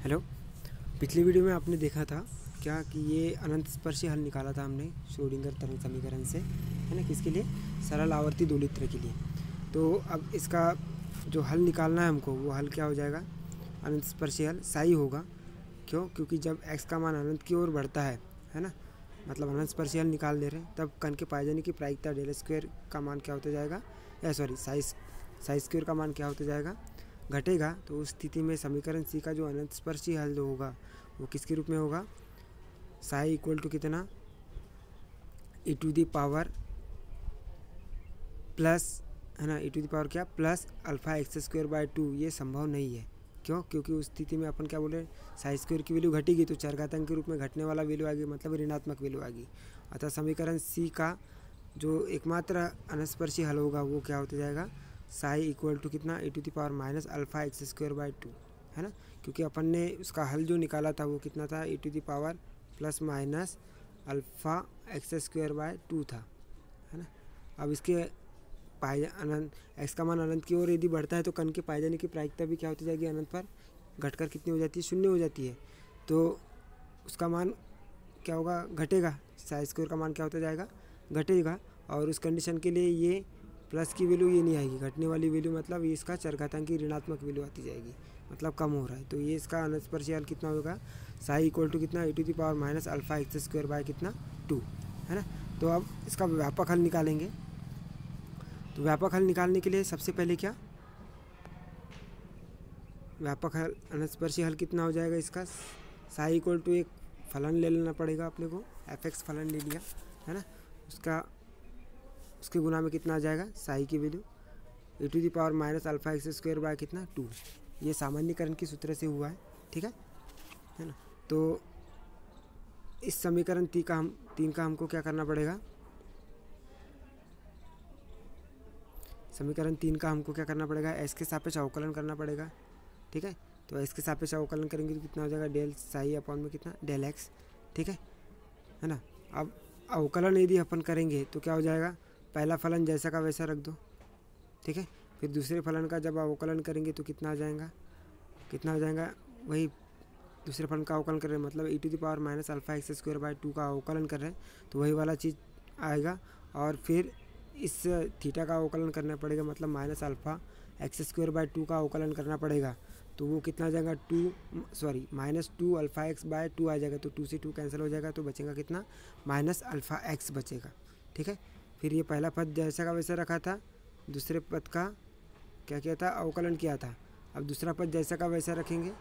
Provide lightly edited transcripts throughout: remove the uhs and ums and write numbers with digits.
Hello. पिछली video में आपने देखा था क्या कि ये अनंत स्पर्शी हल निकाला था हमने श्रोडिंगर तरंग समीकरण से, है ना, किसके लिए? सरल आवर्ती दोलित्र के लिए। तो अब इसका जो हल निकालना है हमको, वो हल क्या हो जाएगा? अनंत स्पर्शी हल साई होगा। क्यों? क्योंकि जब x का मान अनंत की ओर बढ़ता है ना, मतलब अनंत स्पर्शी हल निकाल दे रहे हैं, तब कण के पाए जाने की प्रायिकता डेल स्क्वायर का मान क्या होता जाएगा, या सॉरी साई स्क्वायर का मान क्या होता जाएगा? घटेगा। तो उस स्थिति में समीकरण सी का जो अनंत स्पर्शी हल होगा वो किसके रूप में होगा? साई इक्वल टू कितना? ई टू दी पावर प्लस, है ना, ई टू दी पावर क्या? Plus alpha x square by 2। ये संभव नहीं है। क्यों? क्योंकि उस स्थिति में अपन क्या बोले, साई स्क्वायर की वैल्यू घटेगी तो चरघातांक के रूप में घटने वाला वैल्यू आएगी, मतलब ऋणात्मक वैल्यू आएगी। अतः समीकरण सी का जो एकमात्र अनस्पर्शी हल होगा वो क्या होता जाएगा? साई इक्वल टू कितना? ई to the power minus alpha x square by 2, है ना, क्योंकि अपन ने उसका हल जो निकाला था वो कितना था? E to the power plus minus alpha x square by 2 था, है ना। अब इसके पाए अनंत एक्स का मान अनंत की ओर यदि बढ़ता है तो कण के पाए जाने की प्रायिकता भी क्या होती जाएगी? अनंत पर घटकर कितनी हो जाती है? 0 हो जाती है। तो उसका मान क्या होगा? घटेगा। साई स्क्वायर का मान क्या होता जाएगा? घटेगा। और उस कंडीशन के लिए ये प्लस की वैल्यू ये नहीं आएगी, घटने वाली वैल्यू, मतलब ये इसका चरघातांक की ऋणात्मक वैल्यू आती जाएगी, मतलब कम हो रहा है। तो ये इसका अनस्पर्शी हल कितना होगा? साई इक्वल टू कितना? ई to the power minus alpha x square by कितना? 2, है ना। तो अब इसका व्यापक हल निकालेंगे। तो व्यापक हल निकालने के लिए सबसे पहले क्या, व्यापक हल अनस्पर्शी हल कितना हो जाएगा इसका? साई इक्वल टू एक फलन ले लेना पड़ेगा अपने को, एफ एक्स फलन ले लिया, है ना। उसके गुना में कितना आ जाएगा? साई की value e to the power minus alpha x square by कितना? 2। ये सामान्यकरण की सूत्र से हुआ है, ठीक है ना। तो इस समीकरण तीन का हमको क्या करना पड़ेगा? समीकरण 3 का हमको क्या करना पड़ेगा? एस के सापेक्ष अवकलन करना पड़ेगा, ठीक है। तो एस के सापेक्ष अवकलन करेंगे तो कितना हो जाएगा? डेल साई अपॉन में कितना? डेल एक्स, ठीक है ना। अब अवकलन यदि अपन करेंगे तो क्या हो जाएगा? पहला फलन जैसा का वैसा रख दो, ठीक है। फिर दूसरे फलन का जब अवकलन करेंगे तो कितना आ जाएगा? कितना हो जाएगा? वही दूसरे फलन का अवकलन कर रहे हैं, मतलब e to the power minus alpha x square by 2 का अवकलन कर रहे हैं, तो वही वाला चीज़ आएगा। और फिर इस थीटा का अवकलन करना पड़ेगा, मतलब minus alpha x square by 2 का अवकलन करना पड़ेगा। तो वो कितना आ जाएगा? माइनस 2 अल्फा एक्स बाय 2 आ जाएगा। तो 2 से 2 कैंसिल हो जाएगा, तो बचेगा कितना? माइनस अल्फा एक्स बचेगा, ठीक है। फिर ये पहला पद जैसा का वैसा रखा था, दूसरे पद का क्या किया था? अवकलन किया था। अब दूसरा पद जैसा का वैसा रखेंगे,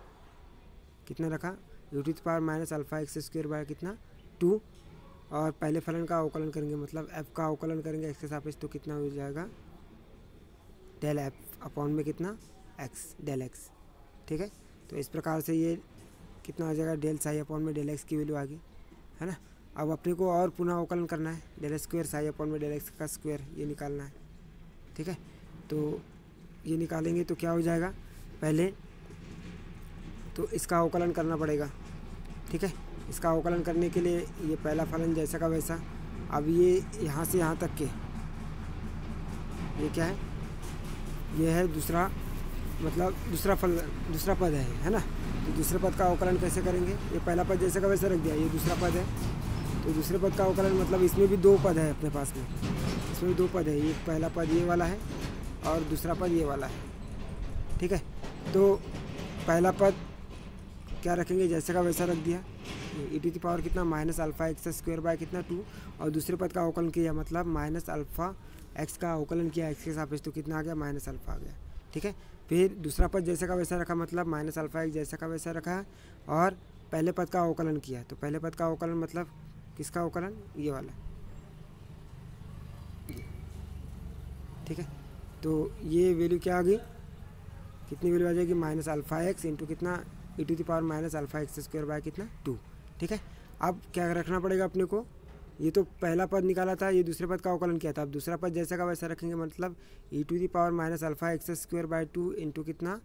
कितना रखा? U to the power minus alpha x square by कितना? 2। और पहले फलन का अवकलन करेंगे, मतलब f का अवकलन करेंगे x के सापेक्ष, तो कितना हो जाएगा? डेल f अपॉन में कितना? x, डेल x, ठीक है। तो इस प्रकार से ये कितना आ जाएगा? डेल साई अपॉन में डेल x की वैल्यू आ गई, है ना। अब अपने को और पुनः अवकलन करना है, डेल स्क्वायर साई अपॉन में डेल x का स्क्वायर, ये निकालना है, ठीक है। तो ये निकालेंगे तो क्या हो जाएगा? पहले तो इसका अवकलन करना पड़ेगा, ठीक है। इसका अवकलन करने के लिए ये पहला फलन जैसा का वैसा, अब ये यहाँ से यहाँ तक के, ये क्या है? ये है दूसरा, मतलब दूसरा पद है ना। तो दूसरे पद का अवकलन कैसे करेंगे? ये पहला पद जैसा का वैसा रख दिया, ये दूसरा पद है, तो दूसरे पद का अवकलन, मतलब इसमें भी 2 पद है अपने पास में, इसमें भी 2 पद है। एक पहला पद ये वाला है और दूसरा पद ये वाला है, ठीक है। तो पहला पद क्या रखेंगे? जैसे का वैसा रख दिया, ई टू दी पावर कितना? Minus alpha x square by कितना? 2। और दूसरे पद का अवकलन किया, मतलब माइनस अल्फा एक्स का अवकलन किया एक्स के सापेक्ष, तो कितना आ गया? माइनस अल्फा आ गया, ठीक है। फिर दूसरा पद जैसा का वैसा रखा, मतलब माइनस अल्फा एक्स जैसा का वैसा रखा है, और पहले पद का अवकलन किया। तो पहले पद का अवकलन मतलब किसका अवकलन? ये वाला, ठीक है। तो ये वैल्यू क्या आ गई? कितनी वैल्यू आ जाएगी? माइनस अल्फा एक्स इंटू कितना? ई to the power minus alpha x square by कितना? 2, ठीक है। अब क्या रखना पड़ेगा अपने को? ये तो पहला पद निकाला था, ये दूसरे पद का अवकलन किया था। अब दूसरा पद जैसा का वैसा रखेंगे, मतलब e to the power minus alpha x square by 2 into कितना?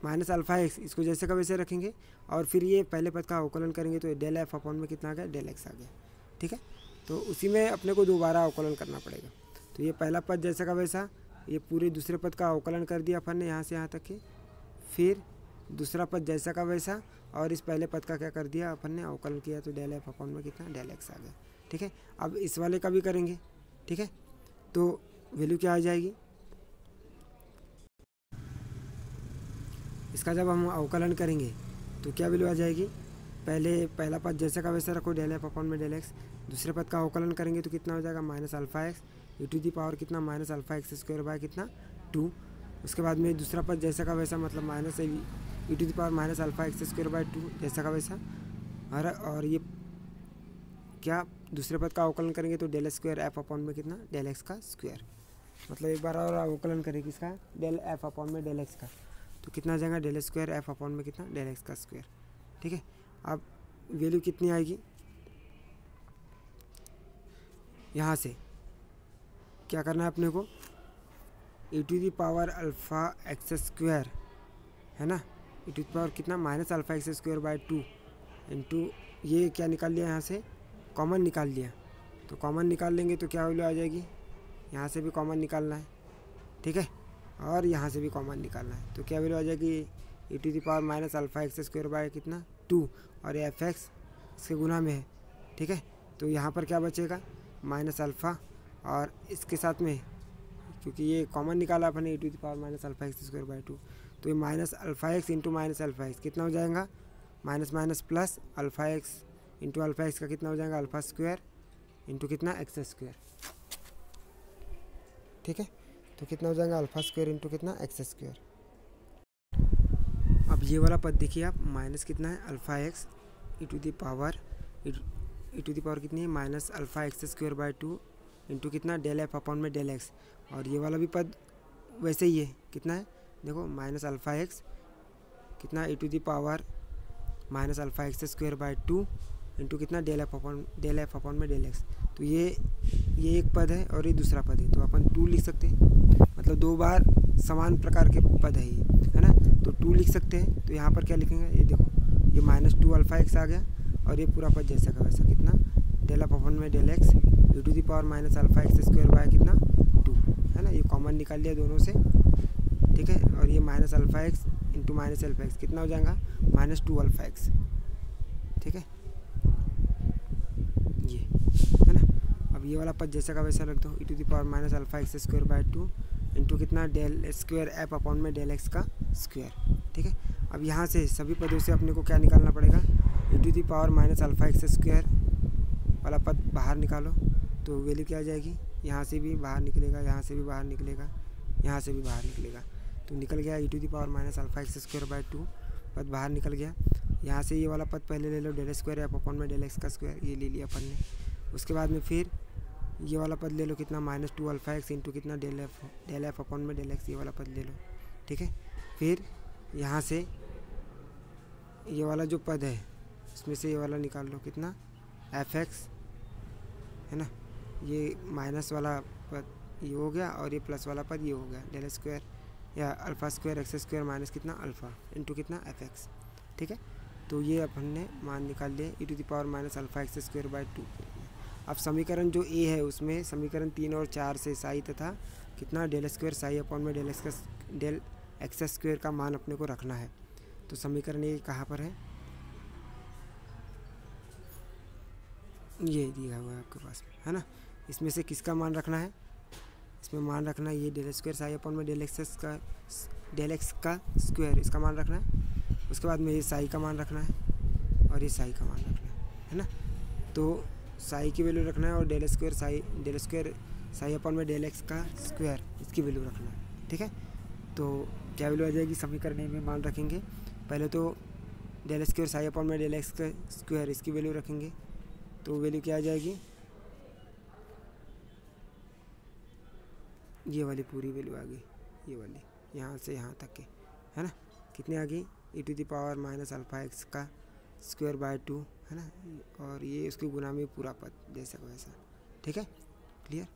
माइनस अल्फा एक्स, इसको जैसे का वैसे रखेंगे। और फिर ये पहले पद का अवकलन करेंगे, तो डेल एफ अपॉन में कितना आ गया? डेल एक्स आ गया, ठीक है। तो उसी में अपने को दोबारा अवकलन करना पड़ेगा। तो ये पहला पद जैसा का वैसा, ये पूरे दूसरे पद का अवकलन कर दिया अपन ने यहाँ से यहाँ तक के। फिर दूसरा पद जैसा का वैसा, और इस पहले पद का क्या कर दिया अपन ने, अवकलन किया, तो डेल एफ अपॉन में कितना, डेल एक्स आ गया। ठीक है, अब इस वाले का भी करेंगे। ठीक है, तो वैल्यू क्या आ जाएगी, इसका जब हम अवकलन करेंगे तो क्या वैल्यू आ जाएगी, पहला पद जैसा का वैसा रखो, डेल एफ अपॉन में डेल एक्स। दूसरे पद का अवकलन करेंगे तो कितना हो जाएगा, minus alpha X E to the power कितना, minus alpha x square by कितना 2। उसके बाद में दूसरा पद जैसा का वैसा, मतलब minus e to the power minus alpha x square by 2 जैसा का वैसा। और ये क्या, दूसरे पद का अवकलन करेंगे तो डेल स्क्वायर एफ अपॉन में कितना, डेल एक्स का स्क्वायर। मतलब एक बार और अवकलन करें किसका, डेल एफ अपॉन में डेल एक्स का, तो कितना आ जाएगा, डेल स्क्वायर एफ अपॉन में कितना, डेल एक्स का स्क्वायर। ठीक है, अब वैल्यू कितनी आएगी, यहाँ से क्या करना है अपने को, E to the power alpha x square है ना, ई टू दी पावर कितना, minus alpha x square by 2 into, ये क्या निकाल लिया यहाँ से, कॉमन निकाल लिया। तो कॉमन निकाल लेंगे तो क्या वैल्यू आ जाएगी, यहाँ से भी कॉमन निकालना है। ठीक है, और यहाँ से भी कॉमन निकालना है, तो क्या वैल्यू आ जाएगी, E to the power minus alpha x square by कितना 2, और एफ एक्स इसके गुना में है। ठीक है, तो यहाँ पर क्या बचेगा, माइनस अल्फ़ा, और इसके साथ में क्योंकि ये कॉमन निकाला अपन E to the power minus alpha x square by 2, तो ये minus alpha X into minus alpha X कितना हो जाएगा, minus minus plus alpha X into alpha X का कितना हो जाएगा, अल्फ़ा स्क्वायर इंटू कितना, एक्स स्क्वायर। ठीक है, तो कितना हो जाएगा, अल्फ़ा स्क्वायर इंटू कितना, एक्स स्क्वायर। अब ये वाला पद देखिए आप, माइनस कितना है, alpha X E to the power कितनी है, minus alpha x square by 2 into कितना, डेल एफ अपॉन में डेल एक्स। और ये वाला भी पद वैसे ही है, कितना है देखो, माइनस अल्फ़ा एक्स कितना, ई to the power minus alpha x square by 2 into कितना, डेल एफ अपॉन में डेल एक्स। तो ये एक पद है और ये दूसरा पद है, तो अपन 2 लिख सकते हैं, मतलब 2 बार समान प्रकार के पद है ये, है ना, तो 2 लिख सकते हैं। तो यहाँ पर क्या लिखेंगे, ये देखो, ये माइनस 2 अल्फ़ा एक्स आ गया, और ये पूरा पद जैसा का वैसा कितना, डेल एफ अपॉन में del x E to the power minus alpha x square by कितना 2, है ना, ये कॉमन निकाल लिया दोनों से। ठीक है, और ये minus alpha X into minus alpha X कितना हो जाएगा, माइनस 2 अल्फ़ा एक्स। ठीक है, ये है ना। अब ये वाला पद जैसा का वैसा रख दो, E to the power minus alpha x square by 2 into कितना, डेल स्क्वायर एफ अपॉन में डेल एक्स का स्क्वायर। ठीक है, अब यहाँ से सभी पदों से अपने को क्या निकालना पड़ेगा, E to the power minus alpha x square वाला पद बाहर निकालो, तो वैल्यू क्या आ जाएगी, यहाँ से भी बाहर निकलेगा, यहाँ से भी बाहर निकलेगा, यहाँ से भी बाहर निकलेगा, तो निकल गया E to the power minus alpha x square by 2 पद बाहर निकल गया। यहाँ से ये वाला पद पहले ले लो, डेल स्क्वायर एफ अपॉन में डेल एक्स का स्क्वायर, ये ले लिया अपन ने। उसके बाद में फिर ये वाला पद ले लो, कितना, माइनस 2 अल्फ़ा एक्स इंटू कितना, डेल एफ अपॉन में डेल एक्स, ये वाला पद ले लो। ठीक है, फिर यहाँ से ये वाला जो पद है इसमें से ये वाला निकाल लो, कितना, एफ एक्स, है ना, ये माइनस वाला पद ये हो गया, और ये प्लस वाला पद ये हो गया, डेल स्क्वायर या alpha square x square minus कितना, अल्फ़ा इंटू कितना, एफ एक्स। ठीक है, तो ये अपन ने मान निकाल लिया, E to the power minus alpha x square by 2। अब समीकरण जो ए है उसमें समीकरण 3 और 4 से साई तथा कितना, डेल स्क्वायर साई अपॉन में डेल एक्स स्क्वायर का मान अपने को रखना है। तो समीकरण ए कहाँ पर है, ये दिया हुआ है आपके पास, है ना। इसमें से किसका मान रखना है, इसमें मान रखना है ये डेल स्क्वायर साई अपॉन में डेल एक्स का स्क्वायर, इसका मान रखना है। उसके बाद में ये साई का मान रखना है और ये साई का मान रखना है ना। तो साई की वैल्यू रखना है और डेल स्क्वायर साई अपॉन में डेल एक्स का स्क्वायर इसकी वैल्यू रखना है। ठीक है, तो क्या वैल्यू आ जाएगी, समीकरण में मान रखेंगे। पहले तो डेल स्क्वायर साई अपॉन में डेल एक्स का स्क्वायर इसकी वैल्यू रखेंगे, तो वैल्यू क्या आ जाएगी, ये वाली पूरी वैल्यू आ गई, ये वाली यहाँ से यहाँ तक के, है ना। कितनी आ गई, E to the power minus alpha X का स्क्वायर बाय 2, है ना, और ये उसकी गुना में पूरा पद जैसा का वैसा। ठीक है, क्लियर।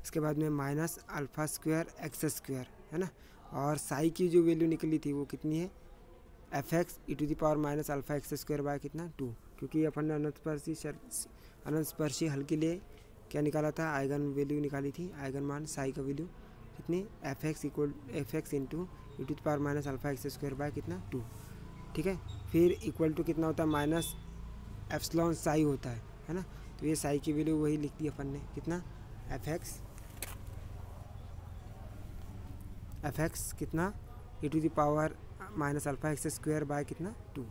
इसके बाद में minus alpha square x square, है ना, और साई की जो वैल्यू निकली थी वो कितनी है, f x E to the power minus alpha x square by कितना 2, क्योंकि अपन ने अनंतस्पर्शी हल के लिए क्या निकाला था, आइगन वैल्यू निकाली थी, आइगन मान साई का वैल्यू कितनी, f x into e to the power minus alpha x square by कितना 2। ठीक है। फिर इक्वल टू कितना होता है, माइनस एप्सिलॉन साई होता है ना। तो ये साई की वैल्यू वही लिख दी अपन ने, कितना एफ एक्स कितना e to the power minus alpha x square by कितना 2,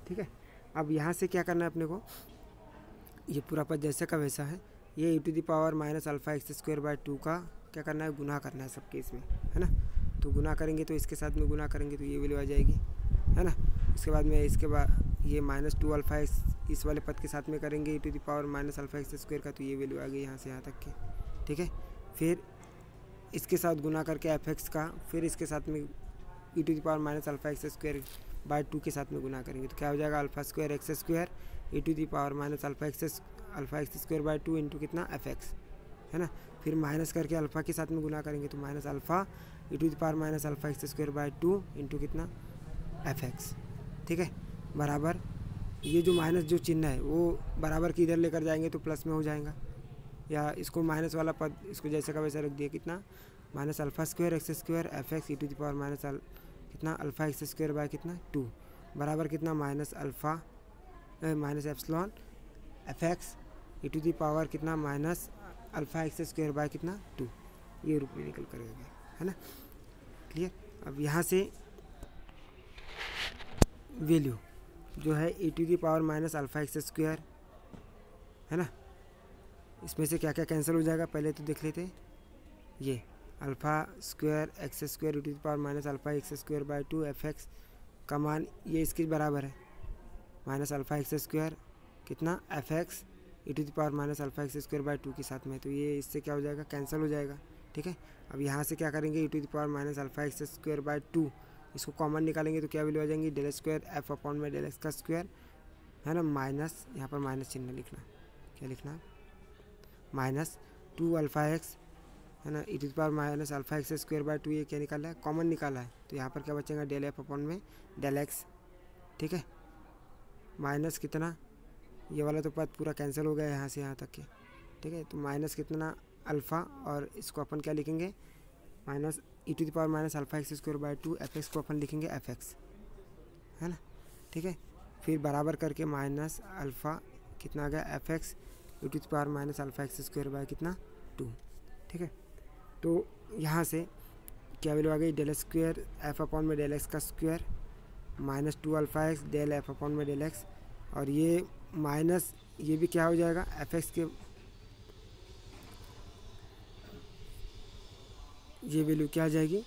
ठीक है। अब यहाँ से क्या करना है अपने को, ये पूरा पद जैसा का वैसा है, ये e to the power minus alpha x square by 2 का क्या करना है, गुना करना है सबके इसमें, है ना। तो गुना करेंगे तो इसके साथ में गुना करेंगे तो ये वैल्यू आ जाएगी, है ना। इसके बाद में इसके बाद ये माइनस 2 अल्फा एक्स इस वाले पद के साथ में करेंगे e to the power minus alpha x square का, तो ये वैल्यू आ गई यहाँ से यहाँ तक के, ठीक है। फिर इसके साथ गुना करके एफ एक्स का, फिर इसके साथ में e to the power minus alpha x square by 2 के साथ में गुना करेंगे तो क्या हो जाएगा, alpha square x square e to the power minus alpha x square by 2 into कितना एफ एक्स, है ना। फिर माइनस करके अल्फ़ा के साथ में गुना करेंगे तो minus alpha e to the power minus alpha x square by 2 into कितना एफ एक्स, ठीक है। बराबर ये जो माइनस जो चिन्ह है वो बराबर की इधर लेकर जाएंगे तो प्लस में हो जाएगा, या इसको माइनस वाला पद इसको जैसे का वैसा रख दिया, कितना minus alpha square x square F x E to the power minus कितना अल्फा एक्स स्क्वायर बाय कितना 2 बराबर कितना minus alpha minus epsilon F x E to the power कितना minus alpha x square by कितना 2, ये रूप में निकल कर गया, है ना। क्लियर। अब यहाँ से वैल्यू जो है E to the power minus alpha x square, है ना, इसमें से क्या क्या कैंसिल हो जाएगा पहले तो देख लेते। ये alpha square x square e to the power minus alpha x square by 2 f x का मान ये इसके बराबर है माइनस अल्फा एक्स स्क्वायर कितना F x E to the power minus alpha x square by 2 के साथ में, तो ये इससे क्या हो जाएगा, कैंसिल हो जाएगा, ठीक है। अब यहाँ से क्या करेंगे, E to the power minus alpha x square by 2 इसको कॉमन निकालेंगे तो क्या वैल्यू आ जाएंगी, डेल स्क्वायर एफ अपॉन में डेल एक्स का स्क्वायर, है ना, माइनस यहाँ पर माइनस चिन्ह लिखना, क्या लिखना, माइनस 2 अल्फ़ा एक्स, है ना, E to the power minus alpha x square by 2, ये क्या निकाला है, कॉमन निकाला है, तो यहाँ पर क्या बचेगा, डेल एफ अपॉन में डेल एक्स, ठीक है, माइनस कितना, ये वाला तो पद पूरा कैंसिल हो गया यहाँ से यहाँ तक के, ठीक है। तो माइनस कितना अल्फ़ा और इसको अपन क्या लिखेंगे, minus e to the power minus alpha x square by 2 f x को अपन लिखेंगे एफ एक्स, है ना, ठीक है। फिर बराबर करके माइनस अल्फ़ा कितना आ गया f x E to the power minus alpha x square by कितना 2, ठीक है। तो यहाँ से क्या वैल्यू आ गई, डेल स्क्वायर एफ अपॉन में डेल एक्स का square minus 2 alpha x del F upon में डेल एक्स, और ये माइनस ये भी क्या हो जाएगा, एफ एक्स के ये वैल्यू क्या आ जाएगी,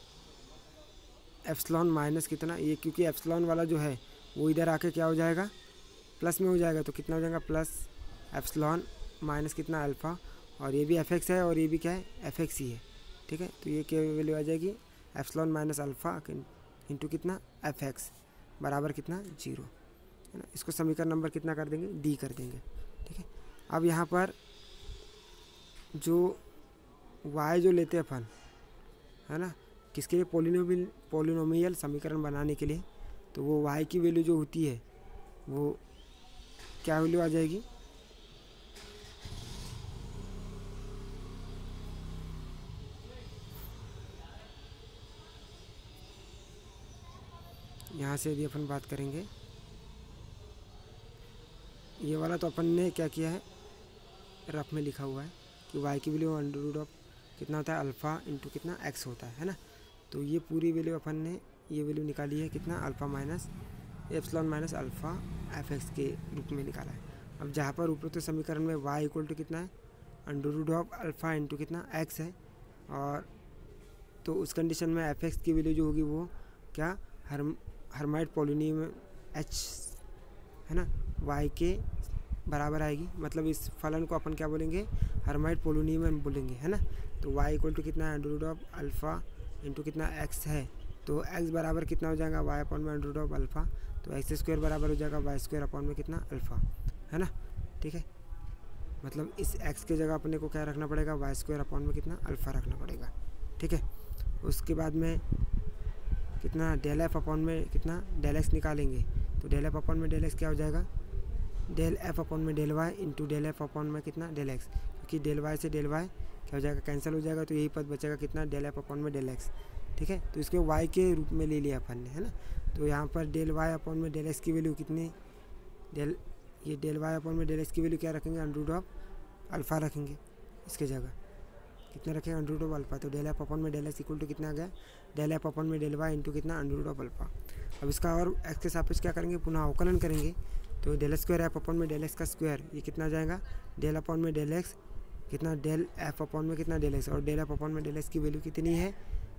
एप्सिलॉन माइनस कितना, ये क्योंकि एप्सिलॉन वाला जो है वो इधर आके क्या हो जाएगा, प्लस में हो जाएगा, तो कितना हो जाएगा, प्लस एप्सिलॉन माइनस कितना अल्फ़ा, और ये भी एफ एक्स है और ये भी क्या है, एफ एक्स ही है, ठीक है। तो ये क्या वैल्यू आ जाएगी, एप्सिलॉन माइनस अल्फ़ा इंटू कितना एफ एक्स बराबर कितना 0, है ना। इसको समीकरण नंबर कितना कर देंगे, डी कर देंगे, ठीक है। अब यहाँ पर जो y जो लेते हैं अपन, है ना, किसके लिए, पोलिनोमियल समीकरण बनाने के लिए, तो वो y की वैल्यू जो होती है वो क्या वैल्यू आ जाएगी, यहाँ से यदि अपन बात करेंगे, ये वाला तो अपन ने क्या किया है, रफ में लिखा हुआ है कि y की वैल्यू अंडर रूट ऑफ कितना होता है, अल्फ़ा इंटू कितना x होता है ना। तो ये पूरी वैल्यू अपन ने ये वैल्यू निकाली है कितना, alpha minus epsilon minus alpha F x के रूप में निकाला है। अब जहाँ पर उपरोक्त समीकरण में y इक्वल टू कितना है, under root of alpha into कितना x है, और तो उस कंडीशन में एफ एक्स की वैल्यू जो होगी वो क्या, हर्माइट पोलिनोमियल h, है ना, y के बराबर आएगी, मतलब इस फलन को अपन क्या बोलेंगे, हर्माइट पोलिनोमियल बोलेंगे, है ना। तो y इक्वल टू कितना है, under root of alpha into कितना x है, तो x बराबर कितना हो जाएगा, y अपॉन में अंडर रूट ऑफ अल्फ़ा, तो एक्स स्क्वायर बराबर हो जाएगा y स्क्वायर अपॉन में कितना अल्फ़ा, है ना, ठीक है। मतलब इस x के जगह अपने को क्या रखना पड़ेगा, y स्क्वायर अपॉन में कितना अल्फ़ा रखना पड़ेगा, ठीक है। उसके बाद में कितना डेल एफ अपॉन में कितना डेल एक्स निकालेंगे, तो डेल एफ अपॉन में डेल एक्स क्या हो जाएगा, डेल एफ अपॉन में del y into del F upon में कितना डेल एक्स, क्योंकि डेल वाई से डेल वाई क्या हो जाएगा, कैंसिल हो जाएगा, तो यही पद बचेगा कितना, डेल एफ अपॉन में डेल एक्स, ठीक है। तो इसको वाई के रूप में ले लिया अपन ने, है ना। तो यहाँ पर डेल वाई अपॉन में डेल एक्स की वैल्यू कितनी, ये डेल वाई अपॉन में डेल एक्स की वैल्यू क्या रखेंगे, अंडर ऑफ अल्फ़ा रखेंगे इसके जगह, कितना रखेंगे अंडर ऑफ अल्फ़ा। तो डेल एफ अपॉन में डेल एक्स इक्वल टू कितना आ गया, डेल एफ अपॉन में डेल वाई इंटू कितना अंडर ऑफ अल्फ़ा। अब इसका और एक्स के सापेक्ष क्या करेंगे, पुनः अवकलन करेंगे। तो डेल स्क्वायर एफ अपॉन में डेल एक्स का स्क्वायर, ये कितना आ जाएगा, डेल अपॉन में डेल एक्स कितना, डेल एफ अपॉन में कितना डेल एक्स, और डेल एफ अपॉन में डेल एक्स की वैल्यू कितनी है,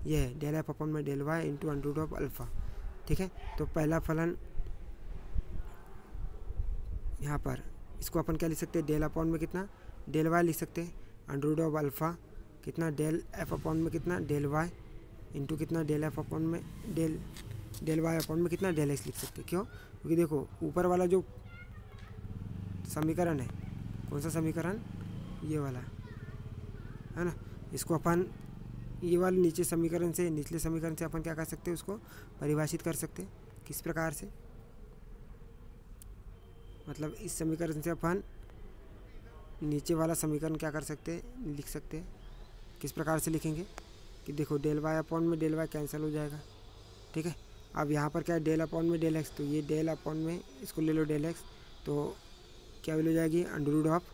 ये है डेल एफ अपॉन में del y into under of alpha, ठीक है। तो पहला फलन यहाँ पर इसको अपन क्या लिख सकते हैं, डेल अपॉन में कितना डेल वाई लिख सकते हैं, अंडर ऑफ अल्फ़ा कितना डेल एफ अपॉन में कितना डेल वाई इंटू कितना डेल एफ अपॉन में डेल वाई अपॉन में कितना डेल एक्स लिख सकते हैं। क्यों, क्योंकि देखो ऊपर वाला जो समीकरण है, कौन सा समीकरण, ये वाला है ना, इसको अपन ये वाले नीचे समीकरण से, निचले समीकरण से अपन क्या कर सकते हैं, उसको परिभाषित कर सकते हैं। किस प्रकार से, मतलब इस समीकरण से अपन नीचे वाला समीकरण क्या कर सकते हैं, लिख सकते हैं। किस प्रकार से लिखेंगे कि देखो डेल वाई अपॉन में डेल वाई कैंसिल हो जाएगा, ठीक है। अब यहाँ पर क्या है, डेल अपॉन में डेल एक्स, तो ये डेल अपॉन में इसको ले लो डेल एक्स, तो क्या वैल्यू हो जाएगी, अंडर रूट ऑफ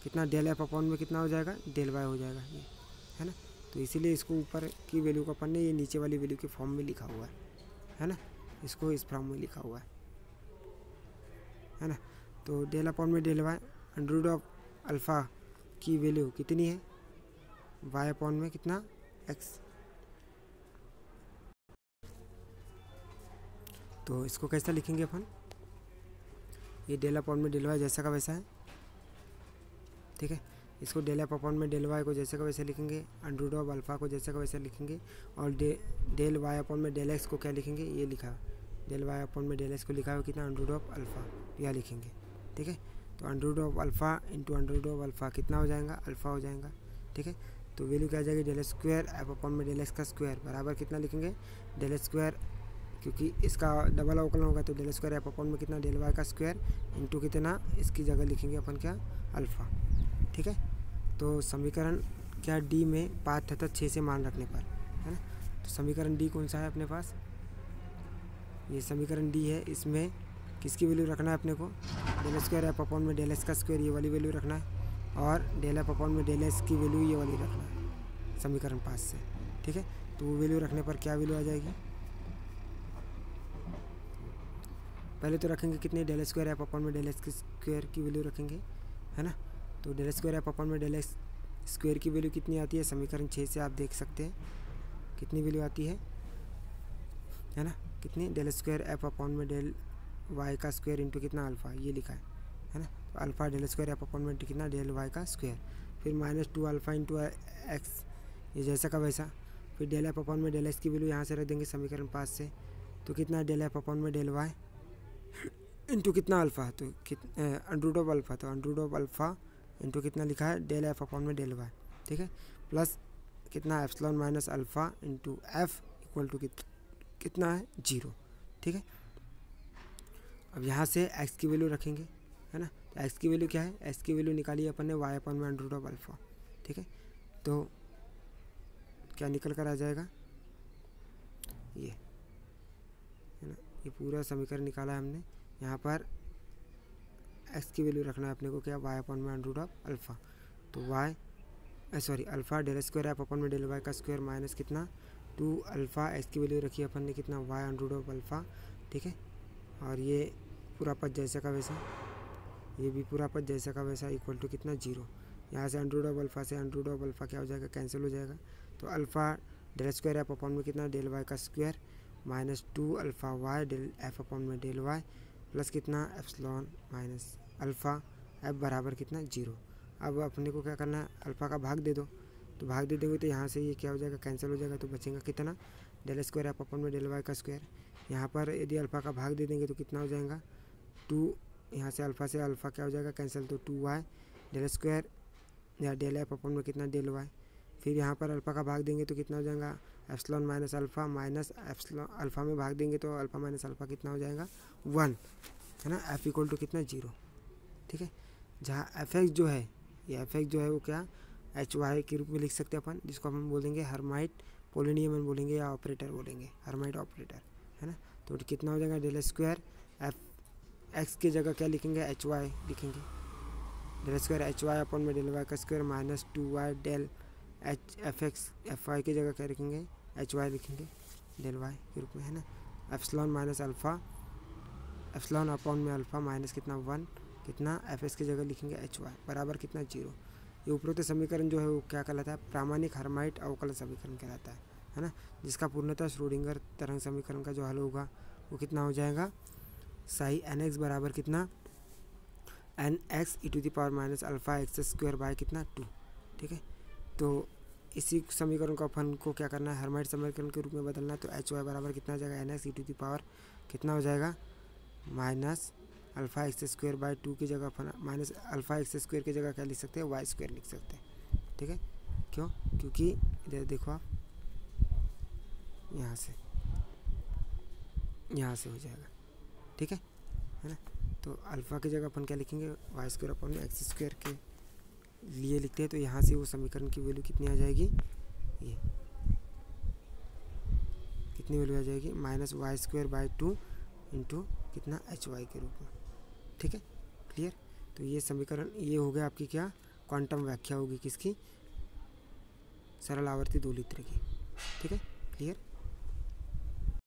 कितना डेल एफ अपॉन में कितना हो जाएगा, डेल वाई हो जाएगा, ये है ना। तो इसीलिए इसको ऊपर की वैल्यू को अपन ने ये नीचे वाली वैल्यू के फॉर्म में लिखा हुआ है ना, इसको इस फॉर्म में लिखा हुआ है ना। तो डेल अपॉन में del y under root of alpha की वैल्यू कितनी है, वाई अपॉन में कितना एक्स। तो इसको कैसा लिखेंगे अपन, ये डेल अपॉन में डेल वाई जैसा का वैसा है, ठीक है। इसको डेल एफ अपॉन में डेल वाई को जैसे का वैसे लिखेंगे, अंडर रूट ऑफ अल्फ़ा को जैसे का वैसे लिखेंगे, और डेल वाई अपॉन में डेल एक्स को क्या लिखेंगे, ये लिखा है डेल वाई अपॉन में डेल एक्स को लिखा है कितना, अंडर रूट ऑफ अल्फ़ा, यह लिखेंगे, ठीक है। तो under root of alpha into under root of alpha कितना हो जाएगा, अल्फ़ा हो जाएगा, ठीक है। तो वैल्यू क्या आ जाएगी, डेल स्क्वायर एफ अपॉन में डेल एक्स का स्क्वायर बराबर कितना लिखेंगे, डेल स्क्वायर, क्योंकि इसका डबल अवकलन होगा तो डेल स्क्वायर एफ अपॉन में कितना डेल वाई का स्क्वायर इंटू कितना, इसकी जगह लिखेंगे अपन क्या, अल्फ़ा, ठीक है। तो समीकरण क्या, डी में 5 तथा 6 से मान रखने पर, है ना। तो समीकरण डी कौन सा है अपने पास, ये समीकरण डी है। इसमें किसकी वैल्यू रखना है अपने को, डेल स्क्वायर एफ अपॉन में डेल एक्स का स्क्वायर, ये वाली वैल्यू रखना है, और डेल एफ अपॉन में डेल एक्स की वैल्यू ये वाली रखना है समीकरण 5 से, ठीक है। तो वो वैल्यू रखने पर क्या वैल्यू आ जाएगी, पहले तो रखेंगे कितने, डेल स्क्वायर एफ अपॉन में डेल एक्स की स्क्वायर की वैल्यू रखेंगे, है ना। तो डेल स्क्वायर एफ अपॉन में डेल एक्स स्क्वायर की वैल्यू कितनी आती है, समीकरण 6 से आप देख सकते हैं कितनी वैल्यू आती है ना, कितनी, डेल स्क्वायर एफ अपॉन में डेल वाई का स्क्वायर इंटू कितना अल्फ़ा, ये लिखा है ना। तो alpha del square F upon में कितना डेल वाई का स्क्वायर, फिर -2 अल्फ़ा इंटू एक्स, ये जैसा का वैसा, फिर डेल एफ अपॉन में डेल एक्स की वैल्यू यहाँ से रख देंगे समीकरण 5 से, तो कितना डेल एफ अपॉन में डेल वाई इंटू कितना अल्फ़ा, तो अंडर रूट ऑफ अल्फ़ा, तो under root of alpha into कितना लिखा है, डेल एफ अपॉन में डेल वाई, ठीक है, प्लस कितना epsilon minus alpha into f equal to कितना है 0, ठीक है। अब यहाँ से x की वैल्यू रखेंगे, है ना। तो x की वैल्यू क्या है, x की वैल्यू निकाली अपन ने y अपॉन में अंडर रूट ऑफ अल्फ़ा, ठीक है। तो क्या निकल कर आ जाएगा, ये है ना, ये पूरा समीकरण निकाला है हमने। यहाँ पर x की वैल्यू रखना है अपने को क्या, y अपॉन में अंडर रूट ऑफ अल्फ़ा, तो alpha del square F upon में डेल वाई का स्क्वायर माइनस कितना 2 अल्फ़ा, x की वैल्यू रखी अपन ने कितना y under root of alpha, ठीक है। और ये पूरा पद जैसा का वैसा, ये भी पूरा पद जैसा का वैसा इक्वल टू कितना 0, यहाँ से अंडर रूट ऑफ अल्फ़ा से अंडर रूट ऑफ अल्फ़ा क्या हो जाएगा, कैंसिल हो जाएगा। तो alpha del square F upon में कितना डेल वाई का square -2 alpha y del F upon में डेल वाई प्लस कितना एप्सिलॉन माइनस अल्फ़ा एफ बराबर कितना 0। अब अपने को क्या करना है, अल्फ़ा का भाग दे दो, तो भाग दे देंगे तो यहाँ से ये क्या हो जाएगा, कैंसिल हो जाएगा, तो बचेगा कितना डेल स्क्वायर एफ अपॉन में डेल वाई का स्क्वायर। यहाँ पर यदि अल्फ़ा का भाग दे देंगे तो कितना हो जाएगा 2, यहाँ से अल्फ़ा क्या हो जाएगा कैंसिल, तो 2y डेल स्क्वायर या डेल एफ अपॉन में कितना डेल वाई, फिर यहाँ पर अल्फ़ा का भाग देंगे तो कितना हो जाएगा epsilon minus alpha minus epsilon, alpha में भाग देंगे तो अल्फ़ा माइनस अल्फ़ा कितना हो जाएगा 1, है ना। एफ इक्वल टू कितना 0, ठीक है। जहाँ एफ एक्स जो है, ये एफ एक्स जो है वो क्या एच वाई के रूप में लिख सकते हैं अपन, जिसको हम बोल देंगे हर्माइट पोलिनियमन बोलेंगे या ऑपरेटर बोलेंगे, हर्माइट ऑपरेटर, है ना। तो कितना हो जाएगा डेल स्क्वायर एफ एक्स की जगह क्या लिखेंगे, एच वाई लिखेंगे, del square h y upon में डेल वाई का square minus 2y del h f x f y की जगह क्या लिखेंगे, एच वाई लिखेंगे डेल वाई के रूप में, है ना। Epsilon minus alpha, epsilon upon में अल्फ़ा माइनस कितना 1 कितना एफ एस की जगह लिखेंगे एच वाई बराबर कितना 0। ये उपरोक्त समीकरण जो है वो क्या कहलाता है, प्रामाणिक हर्माइट अवकलन समीकरण कहलाता है ना। जिसका पूर्णतः श्रोडिंगर तरंग समीकरण का जो हल होगा वो कितना हो जाएगा, साई एन एक्स बराबर कितना n x E to the power minus alpha x square by कितना 2, ठीक है। तो इसी समीकरण को अपन को क्या करना है, हर्माइट समीकरण के रूप में बदलना है। तो एच वाई बराबर कितना हो जाएगा, n x E to the power कितना हो जाएगा minus alpha x square by 2 की जगह अपन माइनस अल्फ़ा एक्स स्क्वायर की जगह क्या लिख सकते हैं, वाई स्क्वायर लिख सकते हैं, ठीक है। क्यों, क्योंकि इधर देखो आप यहाँ से हो जाएगा, ठीक है ना। तो अल्फ़ा की जगह अपन क्या लिखेंगे, वाई स्क्वायर अपन एक्स स्क्वायर के लिए लिखते हैं। तो यहाँ से वो समीकरण की वैल्यू कितनी आ जाएगी, ये कितनी वैल्यू आ जाएगी, minus y square by 2 into कितना एच वाई के रूप में, ठीक है, क्लियर। तो ये समीकरण ये हो गया आपकी क्या क्वांटम व्याख्या होगी किसकी, सरल आवर्ती दोलित्र की, ठीक है, क्लियर।